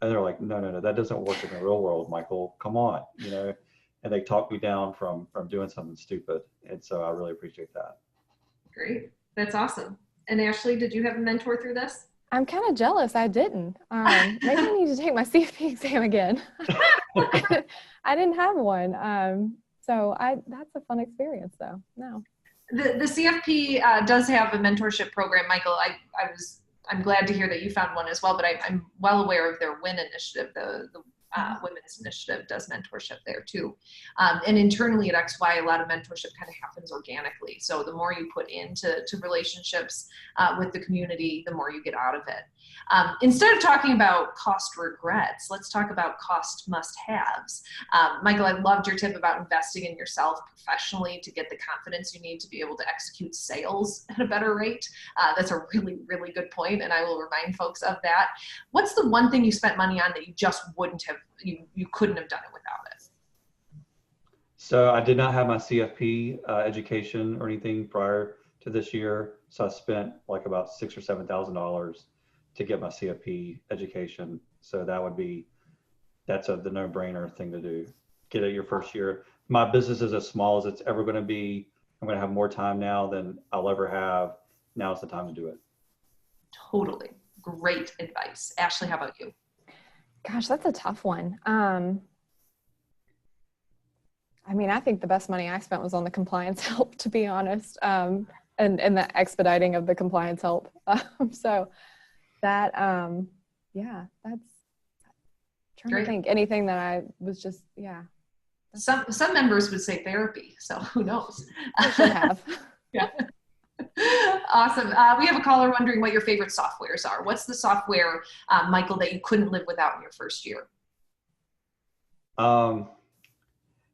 And they're like, no, that doesn't work in the real world, Michael. Come on, and they talk me down from doing something stupid. And so I really appreciate that. Great. That's awesome. And Ashley, did you have a mentor through this? I'm kind of jealous I didn't. Maybe I need to take my CFP exam again. I didn't have one. So that's a fun experience though. No. The CFP does have a mentorship program, Michael. I was I'm glad to hear that you found one as well, but I'm well aware of their WIN initiative. The Women's Initiative does mentorship there too. And internally at XY, a lot of mentorship kind of happens organically. So the more you put into relationships with the community, the more you get out of it. Instead of talking about cost regrets, let's talk about cost must-haves. Michael, I loved your tip about investing in yourself professionally to get the confidence you need to be able to execute sales at a better rate. That's a really, really good point, and I will remind folks of that. What's the one thing you spent money on that you just wouldn't have, you couldn't have done it without it? So I did not have my CFP education or anything prior to this year. So I spent like about $6,000 or $7,000 to get my CFP education. So that's the no-brainer thing to do. Get it your first year. My business is as small as it's ever going to be. I'm going to have more time now than I'll ever have. Now's the time to do it. Totally. Great advice. Ashley, how about you? Gosh, that's a tough one. I mean, I think the best money I spent was on the compliance help, to be honest, and the expediting of the compliance help. So that, yeah, that's trying Great. to think anything that I was just, yeah. Some members would say therapy, so who knows? I should have. Yeah. Awesome. We have a caller wondering what your favorite softwares are. What's the software, Michael, that you couldn't live without in your first year?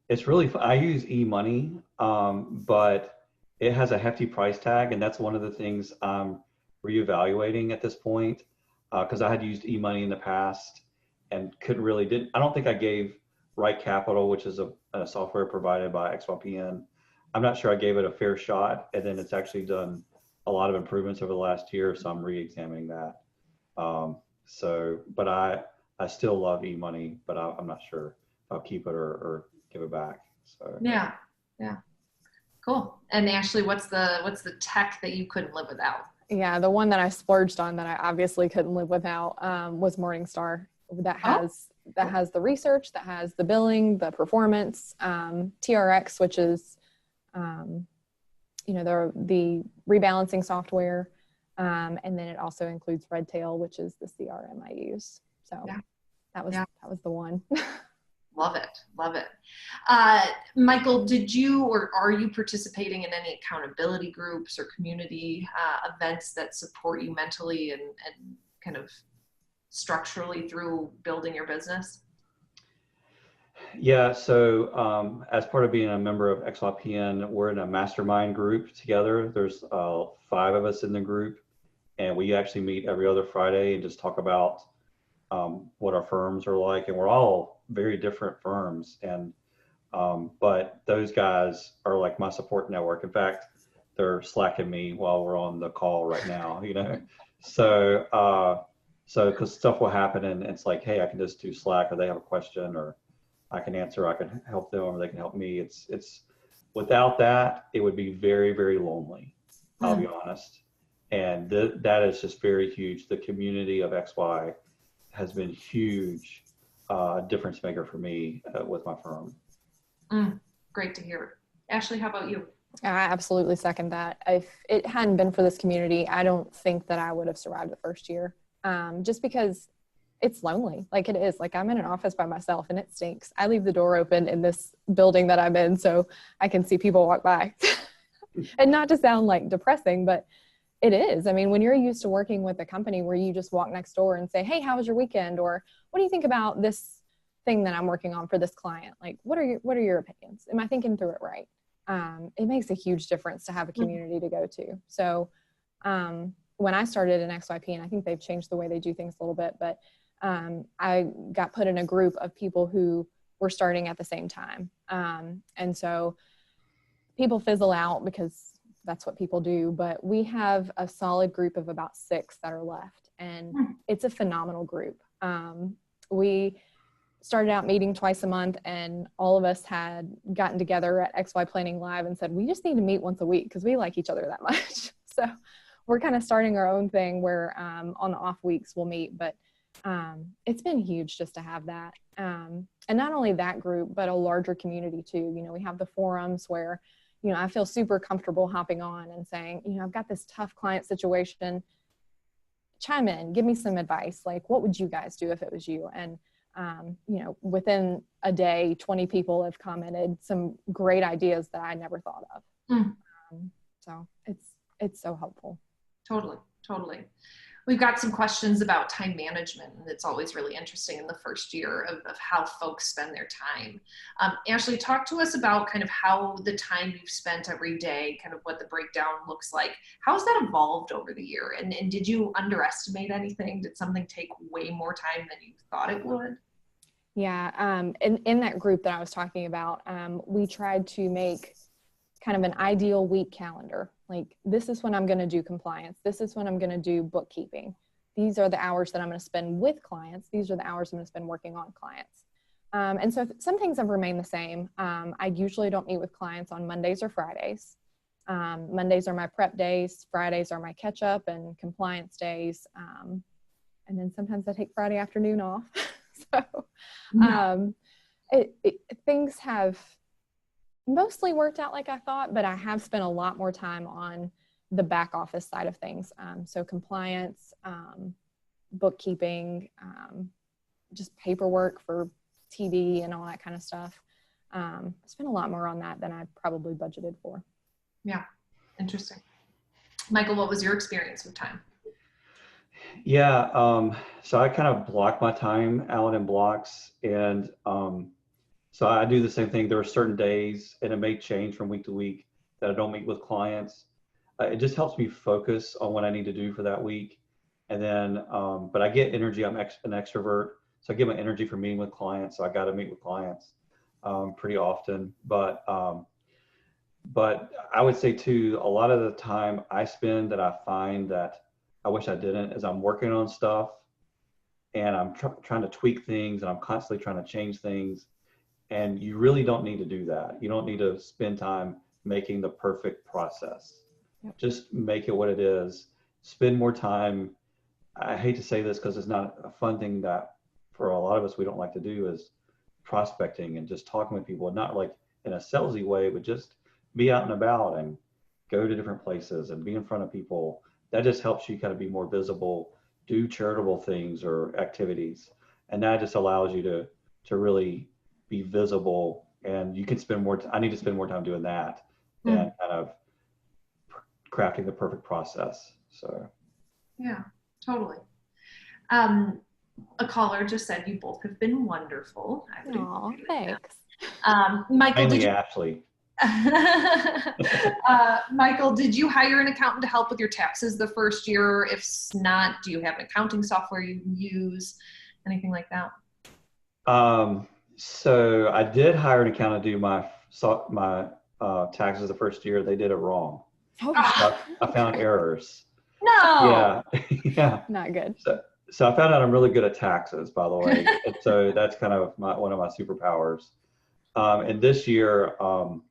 It's really fun. I use eMoney, but it has a hefty price tag, and that's one of the things I'm reevaluating at this point, because I had used eMoney in the past and I don't think I gave Right Capital, which is a software provided by XYPN. I'm not sure I gave it a fair shot, and then it's actually done a lot of improvements over the last year, so I'm re-examining that. But I still love eMoney, but I'm not sure if I'll keep it or give it back. So yeah, cool. And Ashley, what's the tech that you couldn't live without? Yeah, the one that I splurged on that I obviously couldn't live without was Morningstar. That has the research, that has the billing, the performance, TRX, which is the rebalancing software, and then it also includes Redtail, which is the CRM I use. So that was the one. Love it. Michael, did you or are you participating in any accountability groups or community events that support you mentally and kind of structurally through building your business? Yeah, so as part of being a member of XYPN, we're in a mastermind group together. There's 5 of us in the group, and we actually meet every other Friday and just talk about what our firms are like. And we're all very different firms, and but those guys are like my support network. In fact, they're slacking me while we're on the call right now, So because stuff will happen and it's like, hey, I can just do Slack, or they have a question, or I can answer, I can help them, or they can help me. It's without that, it would be very, very lonely, I'll be honest. And that is just very huge. The community of XY has been huge difference maker for me with my firm. Great to hear. Ashley, how about you? I absolutely second that. If it hadn't been for this community, I don't think that I would have survived the first year. Just because it's lonely, like it is. Like I'm in an office by myself and it stinks. I leave the door open in this building that I'm in so I can see people walk by. And not to sound like depressing, but it is. I mean, when you're used to working with a company where you just walk next door and say, hey, how was your weekend? Or what do you think about this thing that I'm working on for this client? Like, what are your opinions? Am I thinking through it right? It makes a huge difference to have a community to go to. So when I started in XYPN, I think they've changed the way they do things a little bit, but I got put in a group of people who were starting at the same time. And so people fizzle out because that's what people do, but we have a solid group of about 6 that are left, and it's a phenomenal group. We started out meeting twice a month, and all of us had gotten together at XY Planning Live and said, we just need to meet once a week because we like each other that much. So we're kind of starting our own thing where on the off weeks we'll meet, but it's been huge just to have that. And not only that group, but a larger community too. You know, we have the forums where, you know, I feel super comfortable hopping on and saying, you know, I've got this tough client situation. chime in, give me some advice. Like, what would you guys do if it was you? And, within a day, 20 people have commented some great ideas that I never thought of. So it's so helpful. Totally. We've got some questions about time management, and it's always really interesting in the first year of how folks spend their time. Ashley, talk to us about kind of how the time you've spent every day, kind of what the breakdown looks like. How has that evolved over the year? And did you underestimate anything? Did something take way more time than you thought it would? Yeah, in that group that I was talking about, we tried to make kind of an ideal week calendar. Like, this is when I'm going to do compliance. This is when I'm going to do bookkeeping. These are the hours that I'm going to spend with clients. These are the hours I'm going to spend working on clients. And so some things have remained the same. I usually don't meet with clients on Mondays or Fridays. Mondays are my prep days. Fridays are my catch up and compliance days. And then sometimes I take Friday afternoon off. So things have mostly worked out like I thought, but I have spent a lot more time on the back office side of things. So compliance, bookkeeping, just paperwork for TD and all that kind of stuff. I spent a lot more on that than I probably budgeted for. Yeah, interesting. Michael, what was your experience with time? Yeah, so I kind of block my time out in blocks, and so I do the same thing. There are certain days, and it may change from week to week, that I don't meet with clients. It just helps me focus on what I need to do for that week. And then, but I get energy. I'm an extrovert, so I get my energy from meeting with clients. So I got to meet with clients pretty often. But I would say too, a lot of the time I spend that I find that I wish I didn't is I'm working on stuff, and I'm trying to tweak things, and I'm constantly trying to change things. And you really don't need to do that. You don't need to spend time making the perfect process. Yep. Just make it what it is. Spend more time. I hate to say this because it's not a fun thing that for a lot of us we don't like to do, is prospecting and just talking with people, not like in a salesy way, but just be out and about and go to different places and be in front of people. That just helps you kind of be more visible, do charitable things or activities. And that just allows you to really be visible, and you can spend more. I need to spend more time doing that than kind of crafting the perfect process. So, yeah, totally. A caller just said you both have been wonderful. Oh, thanks. Michael, mainly Ashley. Michael, did you hire an accountant to help with your taxes the first year? If not, do you have an accounting software you use? Anything like that? So I did hire an accountant to do my taxes the first year. They did it wrong. Oh, I found errors. No. Yeah. Not good. So I found out I'm really good at taxes, by the way. And so that's kind of one of my superpowers. And this year, so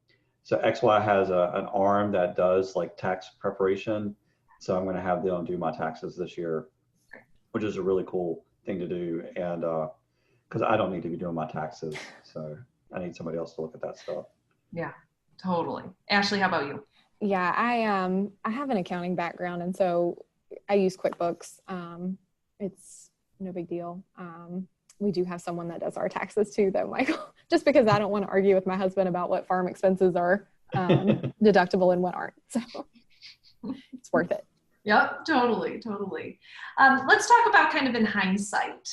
XY has an arm that does like tax preparation. So I'm going to have them do my taxes this year, which is a really cool thing to do. And because I don't need to be doing my taxes, so I need somebody else to look at that stuff. Yeah, totally. Ashley, how about you? Yeah, I have an accounting background, and so I use QuickBooks. It's no big deal. We do have someone that does our taxes too, though, Michael, just because I don't want to argue with my husband about what farm expenses are deductible and what aren't. So it's worth it. Yep, totally. Let's talk about kind of in hindsight.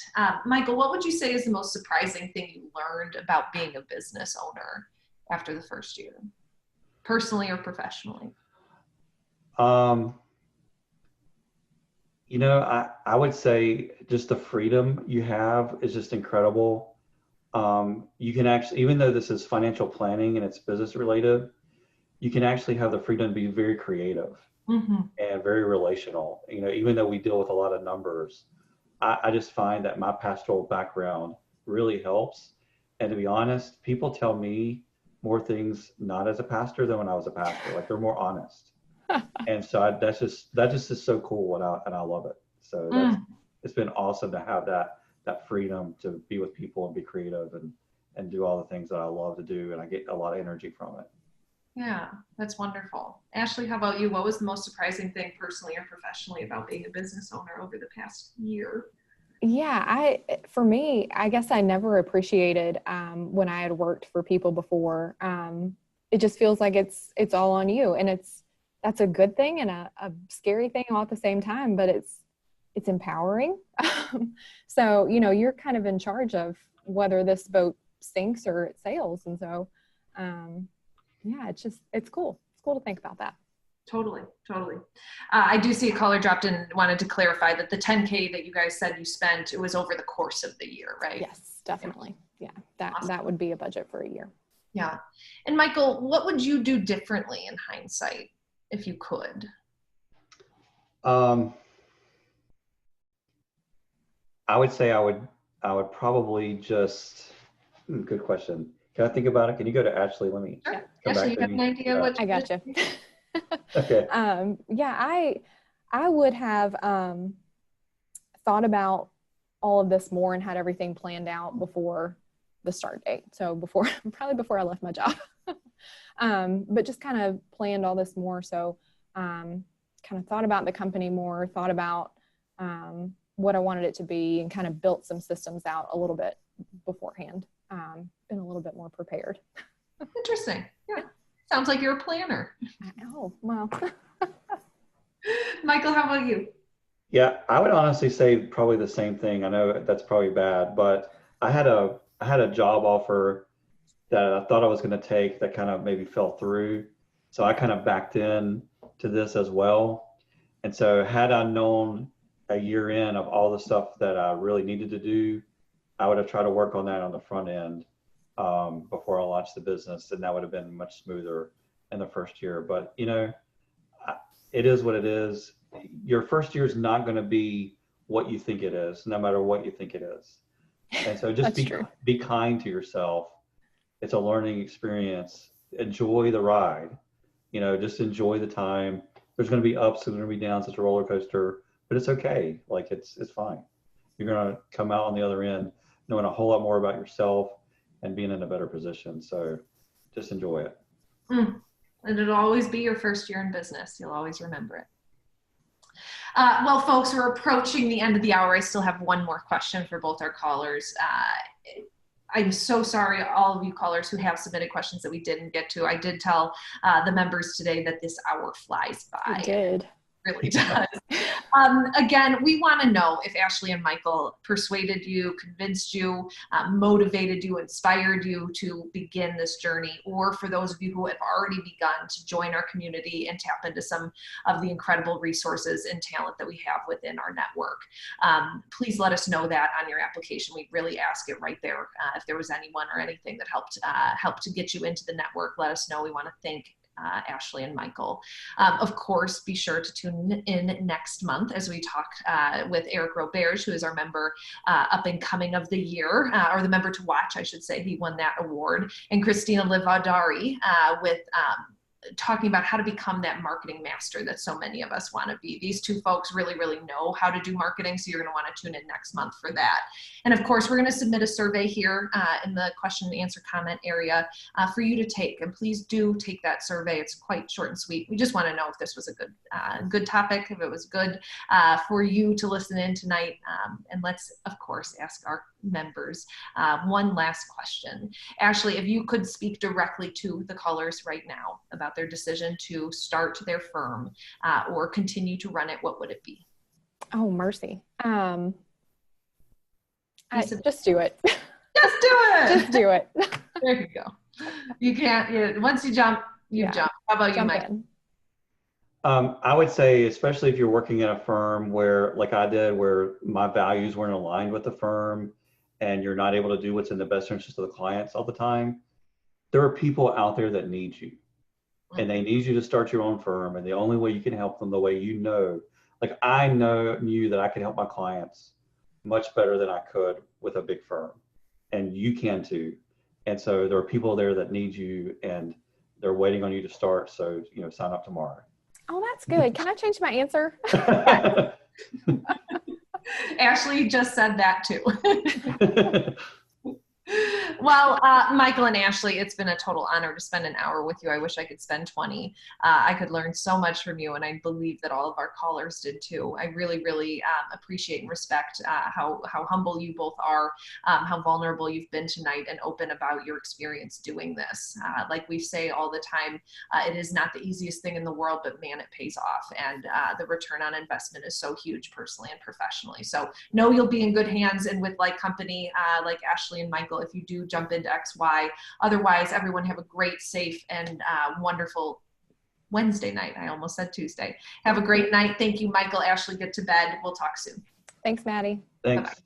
Michael, what would you say is the most surprising thing you learned about being a business owner after the first year, personally or professionally? I would say just the freedom you have is just incredible. You can actually, even though this is financial planning and it's business related, you can actually have the freedom to be very creative. And very relational. Even though we deal with a lot of numbers, I just find that my pastoral background really helps. And to be honest, people tell me more things not as a pastor than when I was a pastor. Like, they're more honest. And so that just is so cool, and I love it. So it's been awesome to have that freedom to be with people and be creative and do all the things that I love to do, and I get a lot of energy from it. Yeah, that's wonderful. Ashley, how about you? What was the most surprising thing personally or professionally about being a business owner over the past year? Yeah, for me, I guess I never appreciated when I had worked for people before. It just feels like it's all on you, and that's a good thing and a scary thing all at the same time. But it's empowering. So you're kind of in charge of whether this boat sinks or it sails, and so yeah, it's cool. It's cool to think about that. Totally, totally. I do see a caller dropped in and wanted to clarify that the 10K that you guys said you spent, it was over the course of the year, right? Yes, definitely. Yeah, Awesome. that would be a budget for a year. Yeah. And Michael, what would you do differently in hindsight if you could? I would say I would probably just, good question. Can I think about it? Can you go to Ashley? Let me Sure. come Ashley, back you to have me. an idea Yeah. what I gotcha. Okay. Yeah, I would have thought about all of this more and had everything planned out before the start date. So probably before I left my job. But just kind of planned all this more. So kind of thought about the company more, thought about what I wanted it to be, and kind of built some systems out a little bit beforehand. Been a little bit more prepared. Interesting. Yeah. Sounds like you're a planner. Oh, well. Michael, how about you? Yeah, I would honestly say probably the same thing. I know that's probably bad, but I had a job offer that I thought I was going to take that kind of maybe fell through. So I kind of backed in to this as well. And so had I known a year in of all the stuff that I really needed to do, I would have tried to work on that on the front end before I launched the business, and that would have been much smoother in the first year. But it is what it is. Your first year is not going to be what you think it is, no matter what you think it is. And so just be kind to yourself. It's a learning experience. Enjoy the ride. Just enjoy the time. There's going to be ups and there's going to be downs. It's a roller coaster, but it's okay. Like it's fine. You're going to come out on the other end knowing a whole lot more about yourself and being in a better position. So just enjoy it. And it'll always be your first year in business. You'll always remember it. Well, folks, we're approaching the end of the hour. I still have one more question for both our callers. I'm so sorry, all of you callers who have submitted questions that we didn't get to. I did tell the members today that this hour flies by. It did. Really does. Again, we want to know if Ashley and Michael persuaded you, convinced you, motivated you, inspired you to begin this journey, or for those of you who have already begun to join our community and tap into some of the incredible resources and talent that we have within our network. Please let us know that on your application. We really ask it right there. If there was anyone or anything that helped to get you into the network, let us know. We want to thank Ashley and Michael. Of course, be sure to tune in next month as we talk with Eric Roberge, who is our member up and coming of the year, or the member to watch, I should say. He won that award. And Christina Livadari with talking about how to become that marketing master that so many of us want to be. These two folks really, really know how to do marketing, so you're going to want to tune in next month for that. And of course, we're going to submit a survey here in the question and answer comment area for you to take. And please do take that survey. It's quite short and sweet. We just want to know if this was a good topic, if it was good for you to listen in tonight. And let's, of course, ask our members one last question. Ashley, if you could speak directly to the callers right now about their decision to start their firm or continue to run it, what would it be? Oh, mercy. Just do it. Just do it. Just do it. There you go. You can't, once you jump, you jump. How about you, Mike? I would say, especially if you're working in a firm where, like I did, where my values weren't aligned with the firm and you're not able to do what's in the best interest of the clients all the time, there are people out there that need you. And they need you to start your own firm. And the only way you can help them the way like I knew that I could help my clients much better than I could with a big firm. And you can too. And so there are people there that need you and they're waiting on you to start. So, sign up tomorrow. Oh, that's good. Can I change my answer? Ashley just said that too. Well, Michael and Ashley, it's been a total honor to spend an hour with you. I wish I could spend 20. I could learn so much from you, and I believe that all of our callers did too. I really, really appreciate and respect how humble you both are, how vulnerable you've been tonight, and open about your experience doing this. Like we say all the time, it is not the easiest thing in the world, but man, it pays off. And the return on investment is so huge personally and professionally. So know you'll be in good hands and with like company like Ashley and Michael if you do jump into XY. Otherwise, everyone have a great, safe, and wonderful Wednesday night. I almost said Tuesday. Have a great night. Thank you, Michael. Ashley, get to bed. We'll talk soon. Thanks, Maddie. Thanks. Bye-bye.